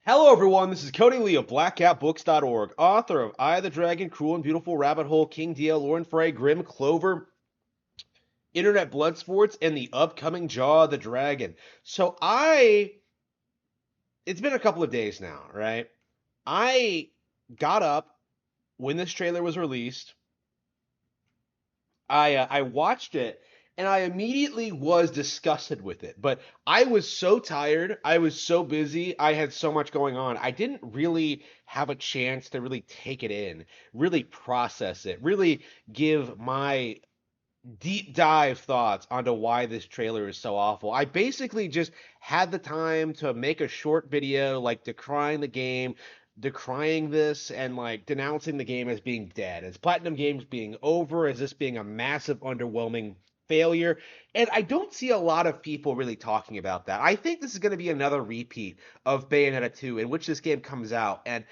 Hello, everyone. This is Cody Lee of BlackCatBooks.org, author of I the Dragon, Cruel and Beautiful, Rabbit Hole, King Dio, Lauren Frey, Grim Clover, Internet Blood Sports, and the upcoming Jaw of the Dragon. It's been a couple of days now, right? I got up when this trailer was released. I watched it and I immediately was disgusted with it. But I was so tired, I was so busy, I had so much going on. I didn't really have a chance to really take it in, really process it, really give my deep dive thoughts onto why this trailer is so awful. I basically just had the time to make a short video like decrying the game, decrying this and like denouncing the game as being dead, as Platinum Games being over, as this being a massive underwhelming failure. And I don't see a lot of people really talking about that. I think this is going to be another repeat of Bayonetta 2 in which this game comes out and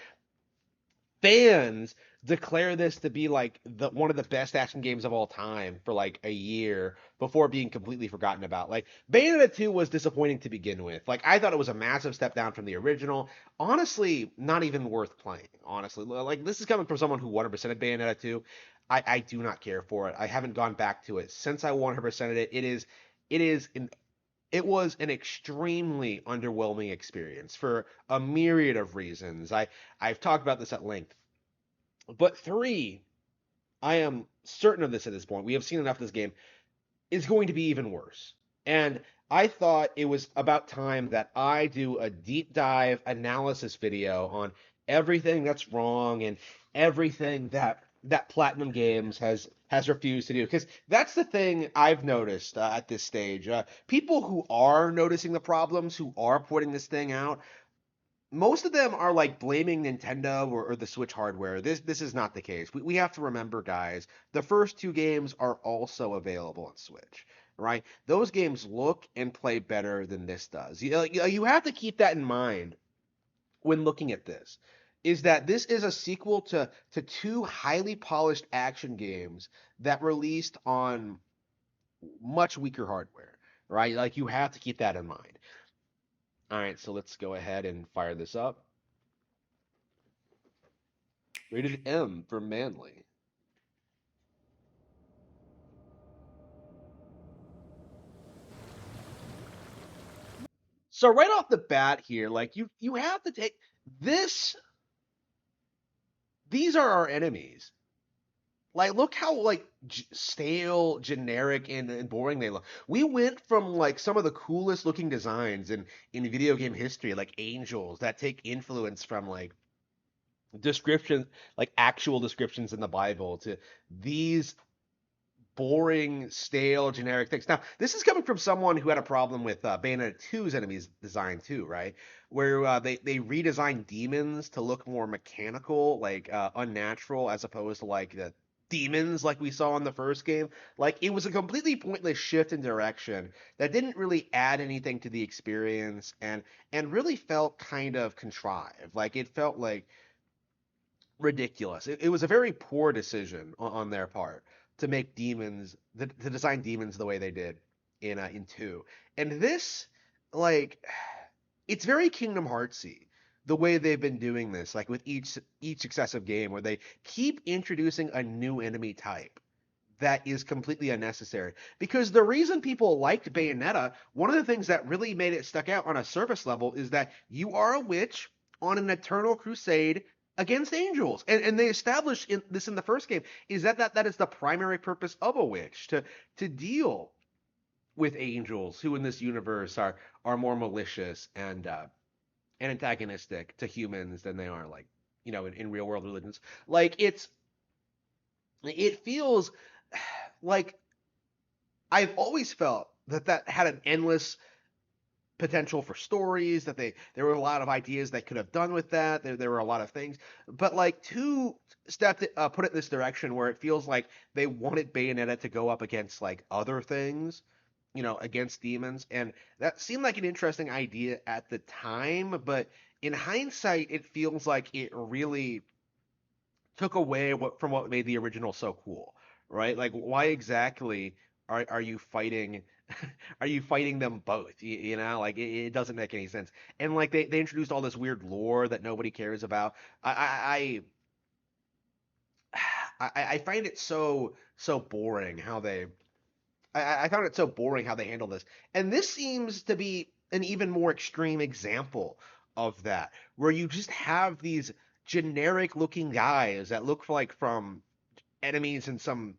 fans declare this to be like the one of the best action games of all time for like a year before being completely forgotten about. Like Bayonetta 2 was disappointing to begin with. Like I thought it was a massive step down from the original. Honestly, not even worth playing. Honestly, like this is coming from someone who 100%ed Bayonetta 2. I do not care for it. I haven't gone back to it since I 100%ed it. It was an extremely underwhelming experience for a myriad of reasons. I've talked about this at length. But three, I am certain of this at this point. We have seen enough of this game, is going to be even worse. And I thought it was about time that I do a deep dive analysis video on everything that's wrong and everything that Platinum Games has refused to do. Because that's the thing I've noticed at this stage. People who are noticing the problems, who are putting this thing out, most of them are like blaming Nintendo or the Switch hardware. This is not the case. We have to remember, guys, the first two games are also available on Switch, right? Those games look and play better than this does. You have to keep that in mind when looking at this. Is that this is a sequel to two highly polished action games that released on much weaker hardware, right? Like you have to keep that in mind. All right, so let's go ahead and fire this up. Rated M for manly. So right off the bat here, like you have to take this. These are our enemies. Like look how like stale, generic, and boring they look. We went from like some of the coolest looking designs in video game history, like angels that take influence from like descriptions, like actual descriptions in the Bible, to these boring, stale, generic things. Now, this is coming from someone who had a problem with Bayonetta 2's enemies design too, right? Where they redesigned demons to look more mechanical, like unnatural, as opposed to like the demons like we saw in the first game. Like it was a completely pointless shift in direction that didn't really add anything to the experience and really felt kind of contrived. Like it felt like ridiculous. It was a very poor decision on their part to make demons to design demons the way they did in two. And this like it's very Kingdom Heartsy the way they've been doing this, like with each successive game, where they keep introducing a new enemy type that is completely unnecessary. Because the reason people liked Bayonetta, one of the things that really made it stuck out on a surface level is that you are a witch on an eternal crusade against angels. And they established in the first game is that is the primary purpose of a witch, to deal with angels who in this universe are more malicious and antagonistic to humans than they are like in real world religions. Like it feels like I've always felt that had an endless potential for stories, that there were a lot of ideas they could have done with that. There were a lot of things, but like two stepped put it in this direction where it feels like they wanted Bayonetta to go up against like other things, against demons, and that seemed like an interesting idea at the time, but in hindsight, it feels like it really took away from what made the original so cool, right? Like why exactly are you fighting are you fighting them both? You know, like it doesn't make any sense. And like they introduced all this weird lore that nobody cares about. I find it so boring how they I found it so boring how they handle this. And this seems to be an even more extreme example of that, where you just have these generic looking guys that look like from enemies in some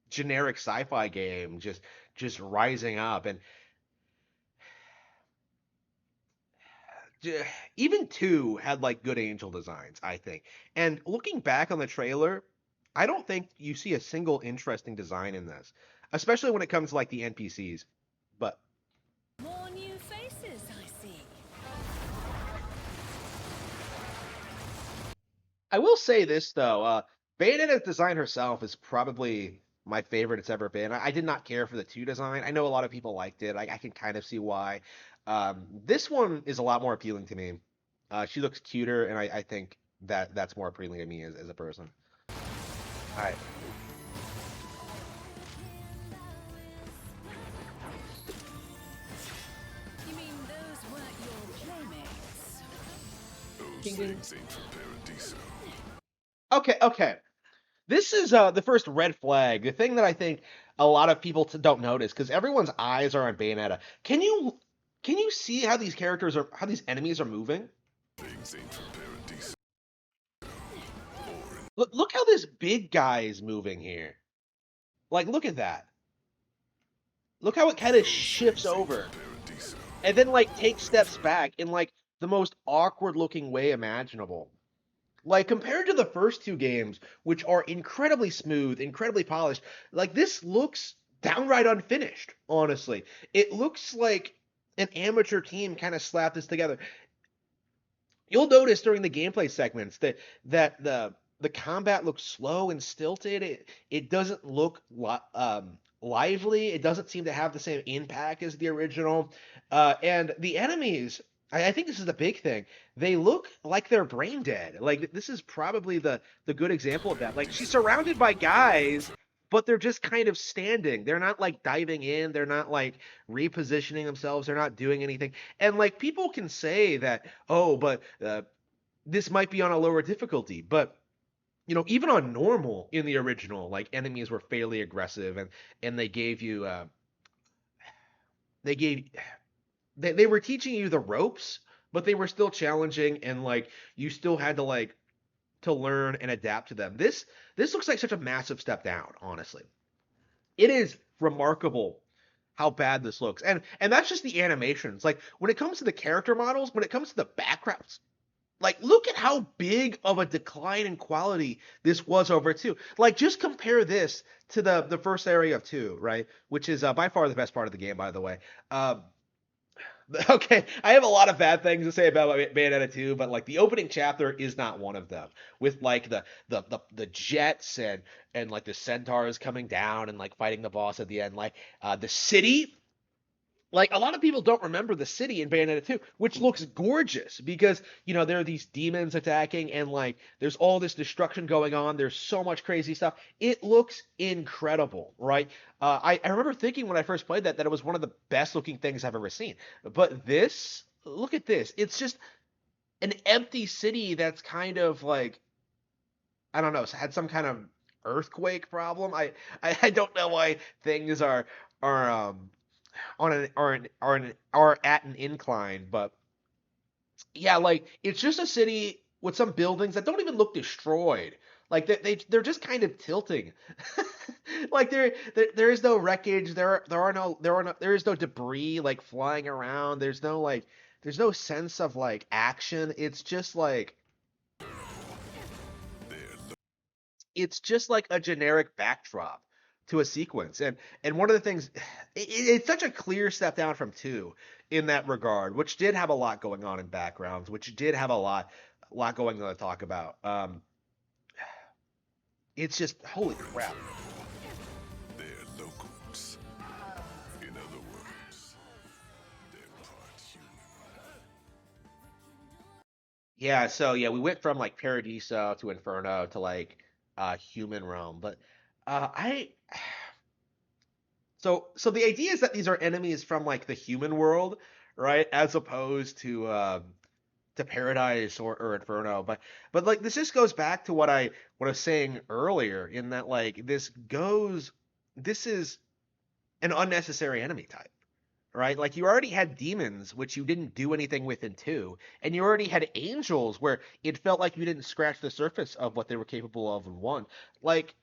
generic sci-fi game just rising up. And j- even 2 had like good angel designs, I think. And looking back on the trailer, I don't think you see a single interesting design in this, especially when it comes to like the NPCs. But More new faces, I see. I will say this though, Bayonetta's design herself is probably my favorite it's ever been. I did not care for the 2 design. I know a lot of people liked it. I can kind of see why. This one is a lot more appealing to me. She looks cuter, and I think that's more appealing to me as a person. All right. You mean those weren't your playmates? Those Ding ding. things ain't from Paradiso. Okay. This is the first red flag. The thing that I think a lot of people don't notice because everyone's eyes are on Bayonetta. Can you see how these characters are how these enemies are moving? Things ain't from Paradiso. Look how this big guy is moving here. Like look at that. Look how it kind of Those shifts things ain't from over Paradiso. and then like takes steps back in like the most awkward looking way imaginable. Like compared to the first 2 games, which are incredibly smooth, incredibly polished, like this looks downright unfinished, honestly. It looks like an amateur team kind of slapped this together. You'll notice during the gameplay segments that the combat looks slow and stilted. It doesn't look lively. It doesn't seem to have the same impact as the original. And the enemies, I think this is the big thing. They look like they're brain dead. Like this is probably the good example of that. Like she's surrounded by guys, but they're just kind of standing. They're not like diving in. They're not like repositioning themselves. They're not doing anything. And like people can say that, oh, but this might be on a lower difficulty, but even on normal in the original, like enemies were fairly aggressive, and they gave you they gave they were teaching you the ropes, but they were still challenging, and like you still had to like to learn and adapt to them. This looks like such a massive step down, honestly. It is remarkable how bad this looks. And that's just the animations. Like when it comes to the character models, when it comes to the backgrounds, like look at how big of a decline in quality this was over 2. Like just compare this to the first area of 2, right? Which is by far the best part of the game, by the way. Um, okay, I have a lot of bad things to say about Bayonetta 2, but like the opening chapter is not one of them. With like the jets and like the centaurs coming down and like fighting the boss at the end, like the city, like a lot of people don't remember the city in Bayonetta 2, which looks gorgeous because there are these demons attacking and like there's all this destruction going on. There's so much crazy stuff. It looks incredible, right? I remember thinking when I first played that it was one of the best looking things I've ever seen. But this, look at this. It's just an empty city that's kind of like I don't know, had some kind of earthquake problem. I don't know why things are on an are at an incline, but yeah, like it's just a city with some buildings that don't even look destroyed. Like they're just kind of tilting. Like there is no wreckage. There is no debris like flying around. There's no sense of like action. It's just like a generic backdrop to a sequence. And one of the things it's such a clear step down from 2 in that regard, which did have a lot going on in backgrounds, which did have a lot going on to talk about. It's just holy crap. They're locals. In other words, they're part human. Yeah, so yeah, we went from like Paradiso to Inferno to like human realm, but I So the idea is that these are enemies from like the human world, right? As opposed to Paradise or Inferno. But like this just goes back to what I was saying earlier in that like this is an unnecessary enemy type. Right? Like you already had demons, which you didn't do anything with in two, and you already had angels where it felt like you didn't scratch the surface of what they were capable of in one. Like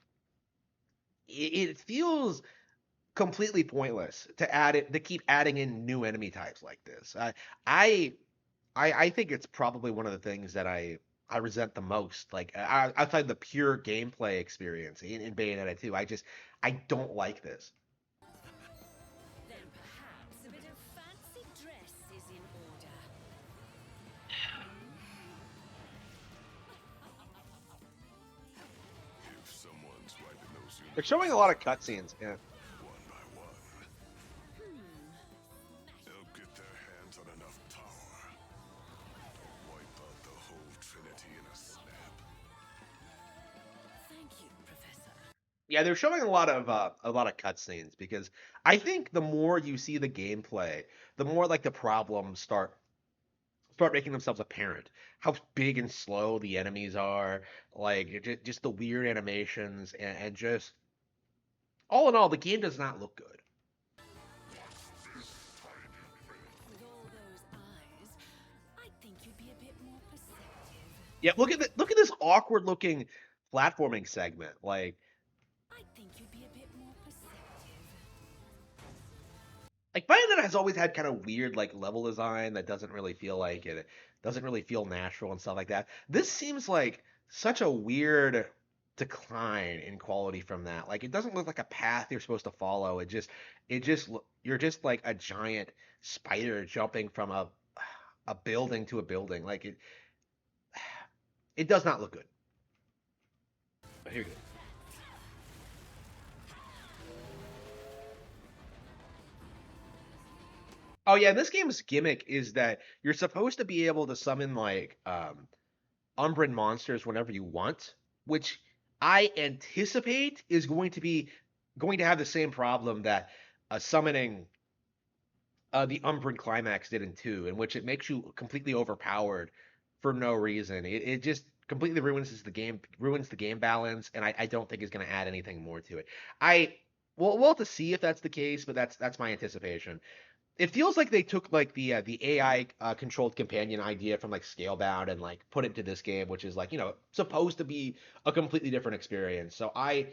it feels completely pointless to add it to keep adding in new enemy types like this. I I think it's probably one of the things that I resent the most. Like outside the pure gameplay experience in Bayonetta 2, I don't like this. Then perhaps a bit of fancy dress is in order. If someone's wiping those They're showing a lot universes of cutscenes. Yeah. one by one, they'll get their hands on enough power to wipe out the whole Trinity in a snap. Thank you, Professor. Yeah, they're showing a lot of cutscenes because I think the more you see the gameplay, the more like the problems start making themselves apparent. How big and slow the enemies are, like just the weird animations, and just all in all, the game does not look good. With all those eyes, I think you'd be a bit more perceptive. Yeah, look at this awkward looking platforming segment. I think you'd be a bit more perceptive. Like Bayonetta has always had kind of weird like level design that doesn't really feel like it. It doesn't really feel natural and stuff like that. This seems like such a weird decline in quality from that. Like it doesn't look like a path you're supposed to follow. You're just like a giant spider jumping from a building to a building. Like it does not look good. But here you go. Oh yeah, this game's gimmick is that you're supposed to be able to summon like Umbran monsters whenever you want, which I anticipate is going to have the same problem that summoning the Umbran climax did in two, in which it makes you completely overpowered for no reason. It just completely ruins the game balance, and I don't think is going to add anything more to it. I we'll have to see if that's the case, but that's my anticipation. It feels like they took like the AI controlled companion idea from like Scalebound and like put it to this game, which is like supposed to be a completely different experience. So I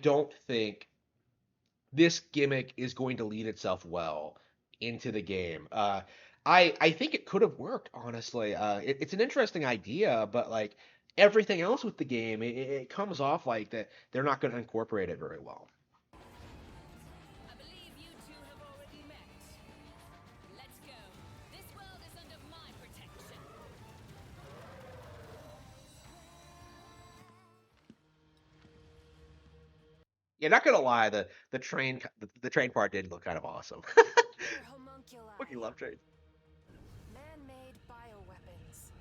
don't think this gimmick is going to lead itself well into the game. I think it could have worked honestly. It's an interesting idea, but like everything else with the game, it comes off like that they're not going to incorporate it very well. I believe you two have already met. Let's go. This world is under my protection. Yeah, not gonna lie, the train part did look kind of awesome. They're homunculi, Fucking love trains. man-made bioweapons.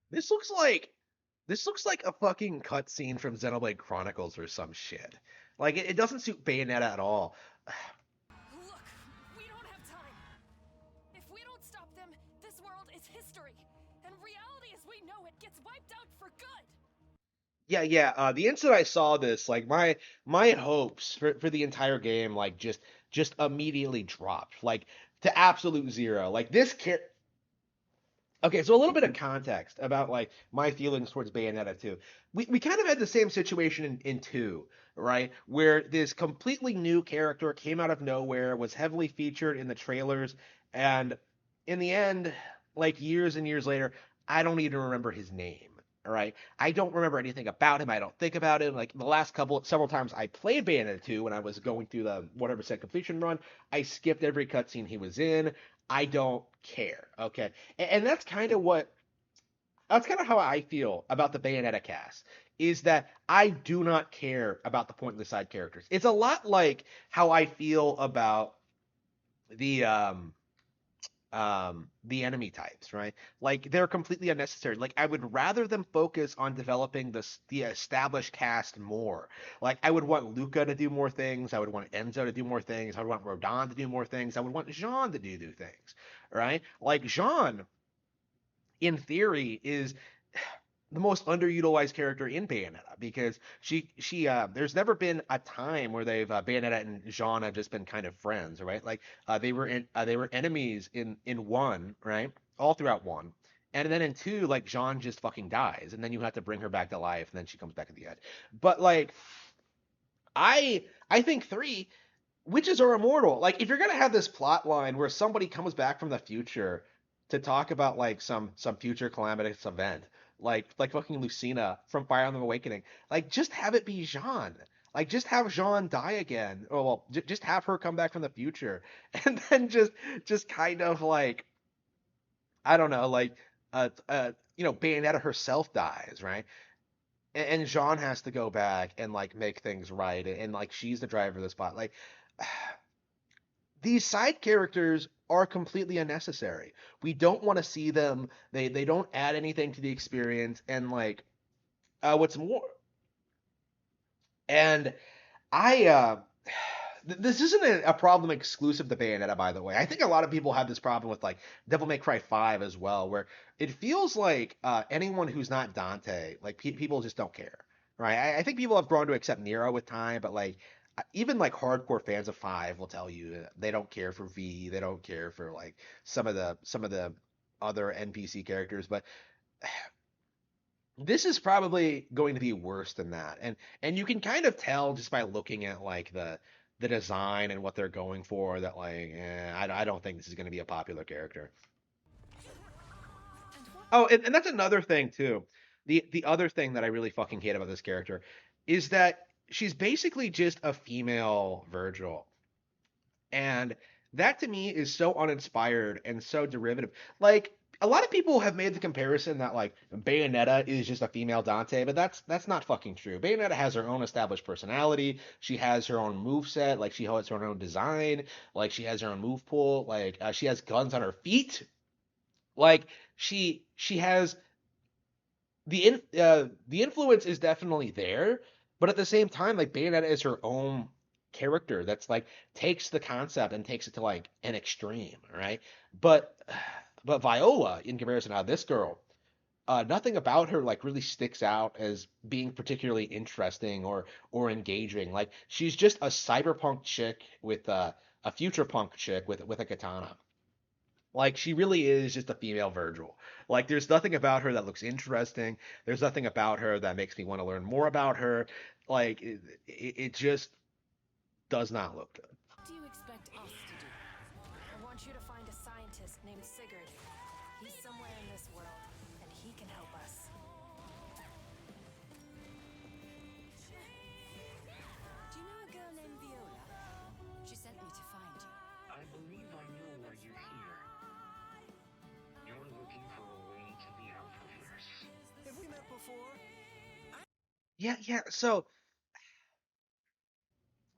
This looks like this looks like a fucking cutscene from Xenoblade Chronicles or some shit. Like it doesn't suit Bayonetta at all. Look, we don't have time. If we don't stop them, this world is history, and reality as we know it gets wiped out for good. Yeah, yeah. The instant I saw this, like my hopes for the entire game, like just immediately dropped, like to absolute zero. Like this char Okay, so a little bit of context about like my feelings towards Bayonetta 2. We kind of had the same situation in 2, right? Where this completely new character came out of nowhere, was heavily featured in the trailers, and in the end, like years and years later, I don't even remember his name. All right. I don't remember anything about him. I don't think about him. Like the last several times I played Bayonetta 2 when I was going through the 100% completion run, I skipped every cutscene he was in. I don't care. Okay. And that's kind of how I feel about the Bayonetta cast is that I do not care about the point of the side characters. It's a lot like how I feel about the the enemy types, right? Like they're completely unnecessary. Like I would rather them focus on developing the established cast more. Like I would want Luca to do more things. I would want Enzo to do more things. I would want Rodon to do more things. I would want Jean to do things, right? Like Jean, in theory, is the most underutilized character in Bayonetta because she there's never been a time where they've Bayonetta and Jean have just been kind of friends, right? Like they were enemies in one, right? All throughout one. And then in two, like Jean just fucking dies, and then you have to bring her back to life, and then she comes back at the end. But like I think three, witches are immortal. Like if you're gonna have this plot line where somebody comes back from the future to talk about like some future calamitous event, like fucking Lucina from Fire Emblem Awakening, like just have it be Jean. Like just have Jean die again, or well, just have her come back from the future, and then just kind of like I don't know, like Bayonetta herself dies, right? And Jean has to go back and like make things right, and like she's the driver of the spot. Like these side characters are completely unnecessary. We don't want to see them. They don't add anything to the experience. And like what's more, and I this isn't a problem exclusive to Bayonetta, by the way. I think a lot of people have this problem with like Devil May Cry 5 as well, where it feels like anyone who's not Dante, like people just don't care, right? I think people have grown to accept Nero with time, but like even like hardcore fans of 5 will tell you that they don't care for V, they don't care for like some of the other NPC characters, but this is probably going to be worse than that. And you can kind of tell just by looking at like the design and what they're going for that like I don't think this is going to be a popular character. And what? Oh, and that's another thing too. The other thing that I really fucking hate about this character is that she's basically just a female Virgil. And that to me is so uninspired and so derivative. Like a lot of people have made the comparison that like Bayonetta is just a female Dante, but that's not fucking true. Bayonetta has her own established personality. She has her own move set. Like she has her own design. Like she has her own move pool. Like she has guns on her feet. Like she has the influence is definitely there, but at the same time, like Bayonetta is her own character that's like takes the concept and takes it to like an extreme, right? But but Viola, in comparison to this girl, nothing about her like really sticks out as being particularly interesting or engaging. Like she's just a cyberpunk chick with a future punk chick with a katana. Like she really is just a female Virgil. Like there's nothing about her that looks interesting. There's nothing about her that makes me want to learn more about her. Like it just does not look good. What do you expect us to do? I want you to find a scientist named Sigurd. He's somewhere in this world, and he can help us. Do you know a girl named Viola? She sent me to find you. I believe I know why you're here. You're looking for a way to the Alphaverse. Have we met before? Yeah. So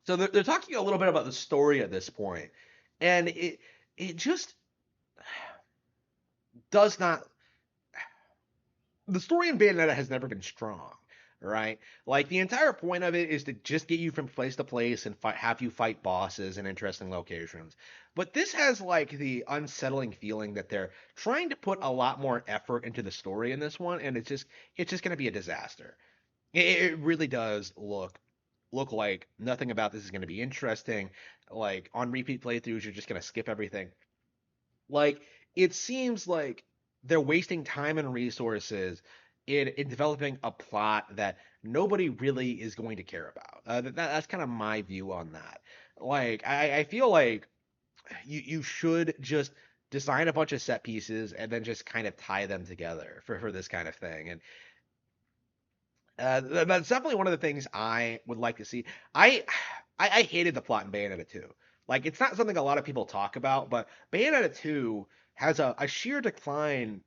they're talking a little bit about the story at this point, and it just does not the story in Bayonetta has never been strong, right? Like the entire point of it is to just get you from place to place and have you fight bosses in interesting locations. But this has like the unsettling feeling that they're trying to put a lot more effort into the story in this one, and it's just going to be a disaster. It really does look like nothing about this is going to be interesting. Like on repeat playthroughs, you're just going to skip everything. Like it seems like they're wasting time and resources in developing a plot that nobody really is going to care about. That's kind of my view on that. Like I feel like you should just design a bunch of set pieces and then just kind of tie them together for this kind of thing. And that's definitely one of the things I would like to see. I I hated the plot in Bayonetta 2. Like it's not something a lot of people talk about, but Bayonetta 2 has a sheer decline.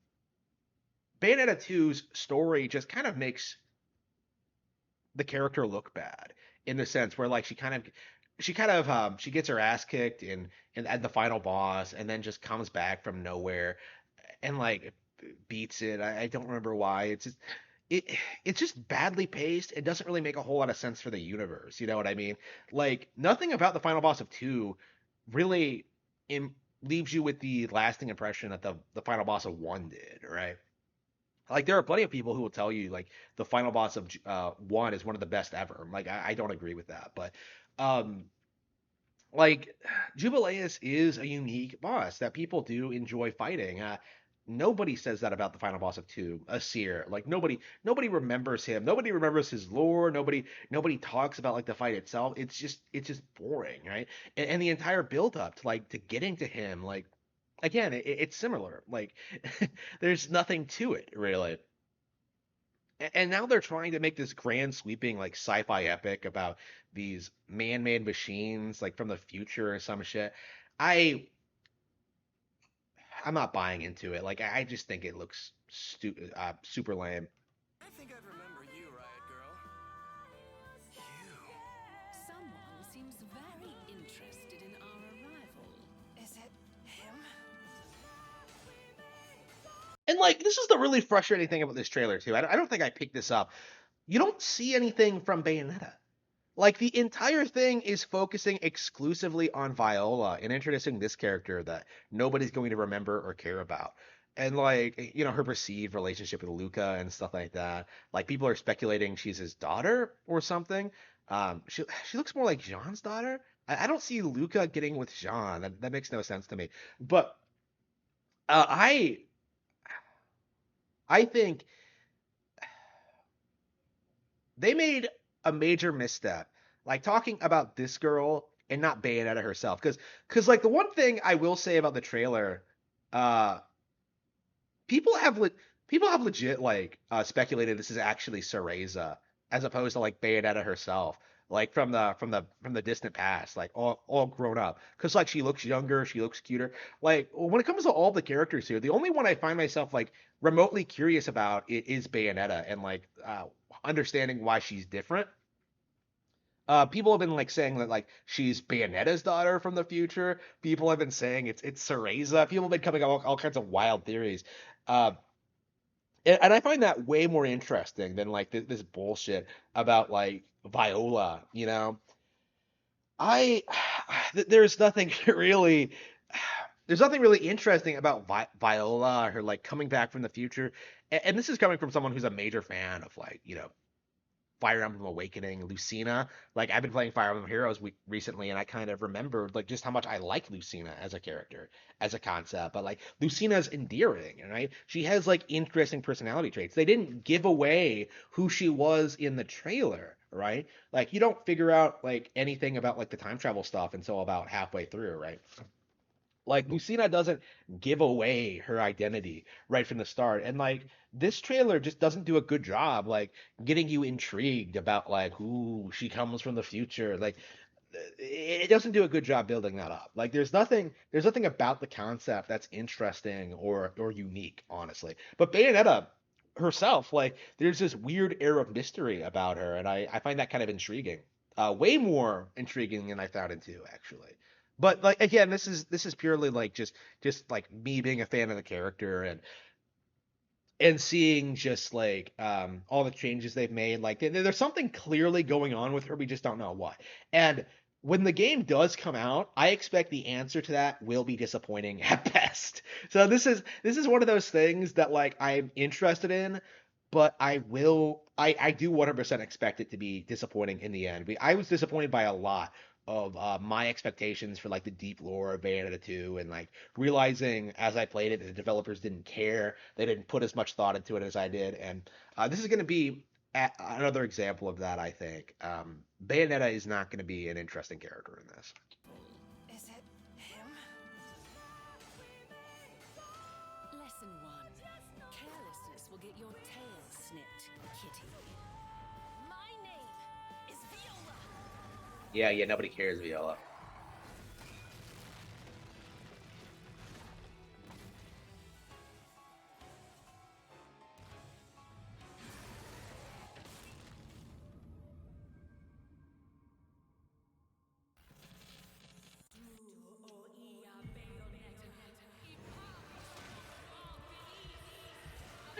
Bayonetta 2's story just kind of makes the character look bad in the sense where like she kind of she kind of she gets her ass kicked in at the final boss, and then just comes back from nowhere and like beats it. I don't remember why. It it's just badly paced. It doesn't really make a whole lot of sense for the universe. You know what I mean? Like nothing about the final boss of two really leaves you with the lasting impression that the final boss of one did, right? Like there are plenty of people who will tell you like the final boss of one is one of the best ever. Like I don't agree with that, but um like Jubileus is a unique boss that people do enjoy fighting. Nobody says that about the final boss of two, Asir. Like nobody remembers him. Nobody remembers his lore. Nobody talks about like the fight itself. It's just boring, right? And the entire build up to like to getting to him, like again, it's similar. Like there's nothing to it really. And now they're trying to make this grand sweeping like sci-fi epic about these man-made machines like from the future or some shit. I I'm not buying into it. Like I just think it looks super lame. I think I'd remember you, Riot Girl. You. Someone seems very interested in our arrival. Is it him? And like this is the really frustrating thing about this trailer too. I don't think I picked this up. You don't see anything from Bayonetta. Like the entire thing is focusing exclusively on Viola and introducing this character that nobody's going to remember or care about. And like, her perceived relationship with Luca and stuff like that. Like people are speculating she's his daughter or something. She looks more like Jean's daughter. I don't see Luca getting with Jean. That makes no sense to me. But uh, I I think they made a major misstep, like talking about this girl and not Bayonetta herself. Because like the one thing I will say about the trailer, uh, people have people have legit like speculated this is actually Cereza as opposed to like Bayonetta herself, like from the distant past, like all grown up. Because like she looks younger, she looks cuter. Like when it comes to all the characters here, the only one I find myself like remotely curious about is Bayonetta and like understanding why she's different. People have been like saying that like she's Bayonetta's daughter from the future. People have been saying it's Cereza. People have been coming up with all kinds of wild theories. Uh, and I find that way more interesting than like this bullshit about like Viola. I there's nothing really there's nothing really interesting about Viola, her like coming back from the future. And this is coming from someone who's a major fan of like Fire Emblem Awakening, Lucina. Like I've been playing Fire Emblem Heroes recently, and I kind of remembered like just how much I like Lucina as a character, as a concept. But like Lucina's endearing, right? She has like interesting personality traits. They didn't give away who she was in the trailer, right? Like you don't figure out like anything about like the time travel stuff until about halfway through, right? Like Lucina doesn't give away her identity right from the start. And like this trailer just doesn't do a good job like getting you intrigued about like who she comes from the future. Like it doesn't do a good job building that up. Like there's nothing about the concept that's interesting or unique, honestly. But Bayonetta herself, like there's this weird air of mystery about her, and I find that kind of intriguing. Way more intriguing than I found in two, actually. But like again, this is purely like just like me being a fan of the character and seeing just like all the changes they've made. Like there's something clearly going on with her. We just don't know what. And when the game does come out, I expect the answer to that will be disappointing at best. So this is one of those things that like I'm interested in, but I do 100% expect it to be disappointing in the end. I was disappointed by a lot of my expectations for like the deep lore of Bayonetta 2 and like realizing as I played it that the developers didn't care. They didn't put as much thought into it as I did. And this is going to be another example of that, I think. Bayonetta is not going to be an interesting character in this. Is it him? Lesson 1. Carelessness will get your tail snipped, kitty. My name is Viola. Yeah, nobody cares, Viola.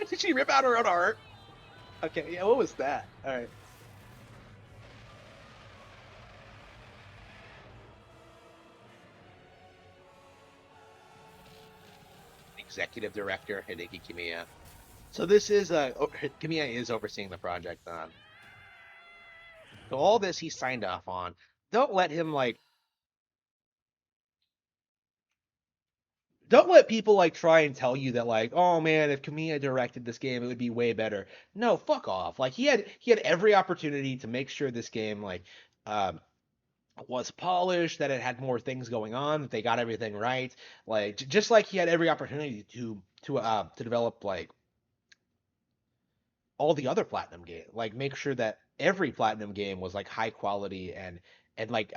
Did she rip out her own heart? Okay, yeah, what was that? All right. Executive director Hideki Kamiya. So this is Kamiya is overseeing the project. So all this he signed off on. Don't let him like don't let people like try and tell you that like, oh man, if Kamiya directed this game, it would be way better. No, fuck off. Like he had every opportunity to make sure this game like um was polished, that it had more things going on, that they got everything right. Like just like he had every opportunity to develop like all the other platinum game, like make sure that every platinum game was like high quality and like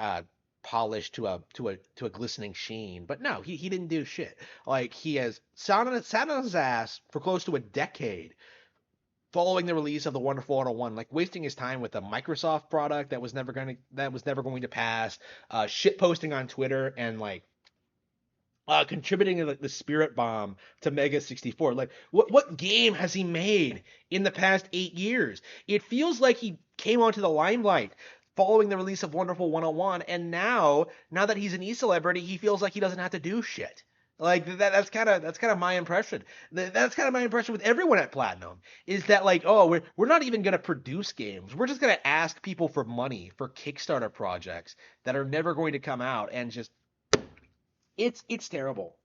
polished to a glistening sheen. But no, he didn't do shit. Like he has sat on his ass for close to a decade following the release of the Wonderful 101, like wasting his time with a Microsoft product that was never going to pass, shit posting on Twitter and like contributing to like the spirit bomb to Mega 64. Like, what game has he made in the past 8 years? It feels like he came onto the limelight following the release of Wonderful 101, and now that he's an e-celebrity, he feels like he doesn't have to do shit. Like that's kind of my impression. That's kind of my impression with everyone at Platinum is that like, oh, we're not even gonna produce games. We're just gonna ask people for money for Kickstarter projects that are never going to come out, and just it's terrible.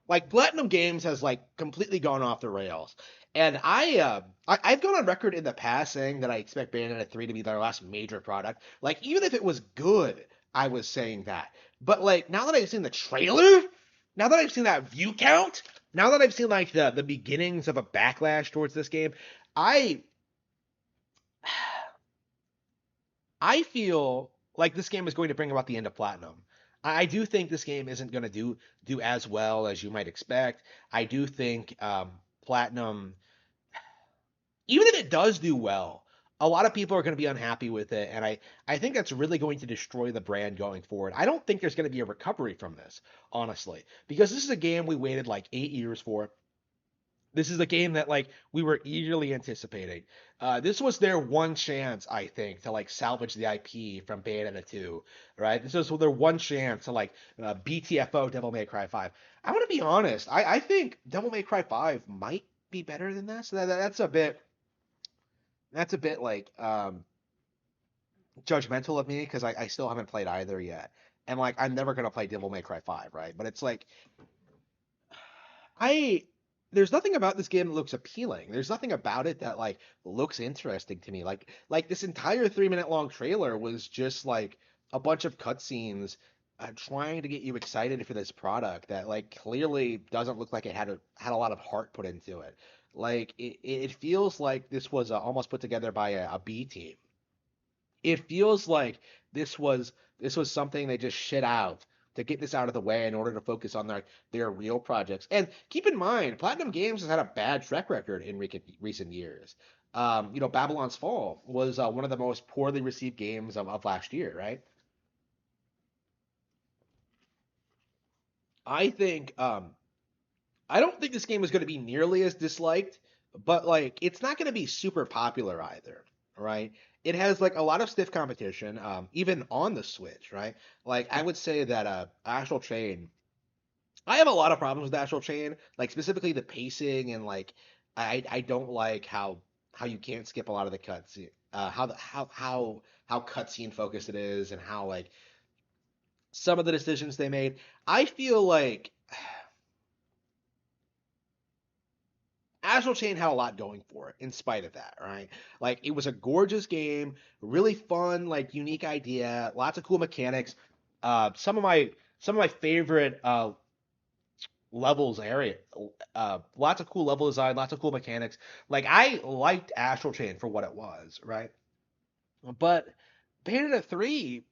Like Platinum Games has like completely gone off the rails, and I've gone on record in the past saying that I expect Bayonetta 3 to be their last major product. Like even if it was good, I was saying that. But like now that I've seen the trailer, now that I've seen that view count, now that I've seen like the beginnings of a backlash towards this game, I I feel like this game is going to bring about the end of Platinum. I do think this game isn't going to do as well as you might expect. I do think Platinum, even if it does do well, a lot of people are going to be unhappy with it, and I think that's really going to destroy the brand going forward. I don't think there's going to be a recovery from this, honestly, because this is a game we waited like 8 years for. This is a game that like we were eagerly anticipating. This was their one chance, I think, to like salvage the IP from Bayonetta 2, right? This was their one chance to like BTFO Devil May Cry 5. I want to be honest. I think Devil May Cry 5 might be better than this. That's a bit like judgmental of me because I still haven't played either yet, and like I'm never gonna play Devil May Cry 5, right? But it's like I there's nothing about this game that looks appealing. There's nothing about it that like looks interesting to me. Like this entire 3 minute long trailer was just like a bunch of cutscenes trying to get you excited for this product that like clearly doesn't look like it had a lot of heart put into it. Like it feels like this was almost put together by a B team. It feels like this was something they just shit out to get this out of the way in order to focus on their real projects. And keep in mind, Platinum Games has had a bad track record in recent years. Babylon's Fall was one of the most poorly received games of last year, right? I think I don't think this game is going to be nearly as disliked, but like it's not going to be super popular either, right? It has like a lot of stiff competition, even on the Switch, right? Like I would say that Astral Chain, I have a lot of problems with Astral Chain, like specifically the pacing and like I don't like how you can't skip a lot of the cuts, how cutscene focused it is, and how like some of the decisions they made. I feel like Astral Chain had a lot going for it in spite of that, right? Like it was a gorgeous game, really fun, like unique idea, lots of cool mechanics. Some of my favorite levels area, lots of cool level design, lots of cool mechanics. Like I liked Astral Chain for what it was, right? But Bayonetta 3,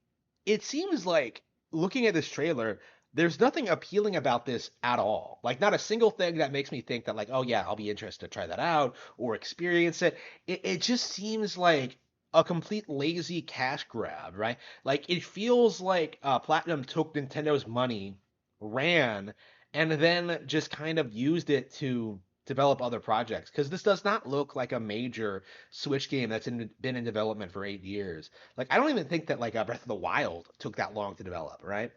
it seems like looking at this trailer, there's nothing appealing about this at all. Like not a single thing that makes me think that like, oh yeah, I'll be interested to try that out or experience it. It just seems like a complete lazy cash grab, right? Like it feels like Platinum took Nintendo's money, ran, and then just kind of used it to develop other projects because this does not look like a major Switch game been in development for 8 years. Like I don't even think that like Breath of the Wild took that long to develop, right?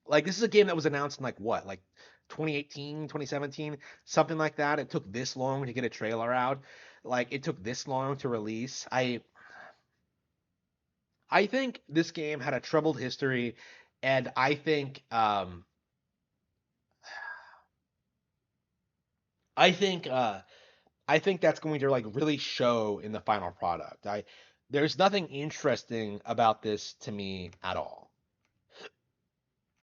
Like this is a game that was announced in like what, like 2018, 2017, something like that. It took this long to get a trailer out. Like it took this long to release. I think this game had a troubled history, and I think I think that's going to like really show in the final product. I There's nothing interesting about this to me at all.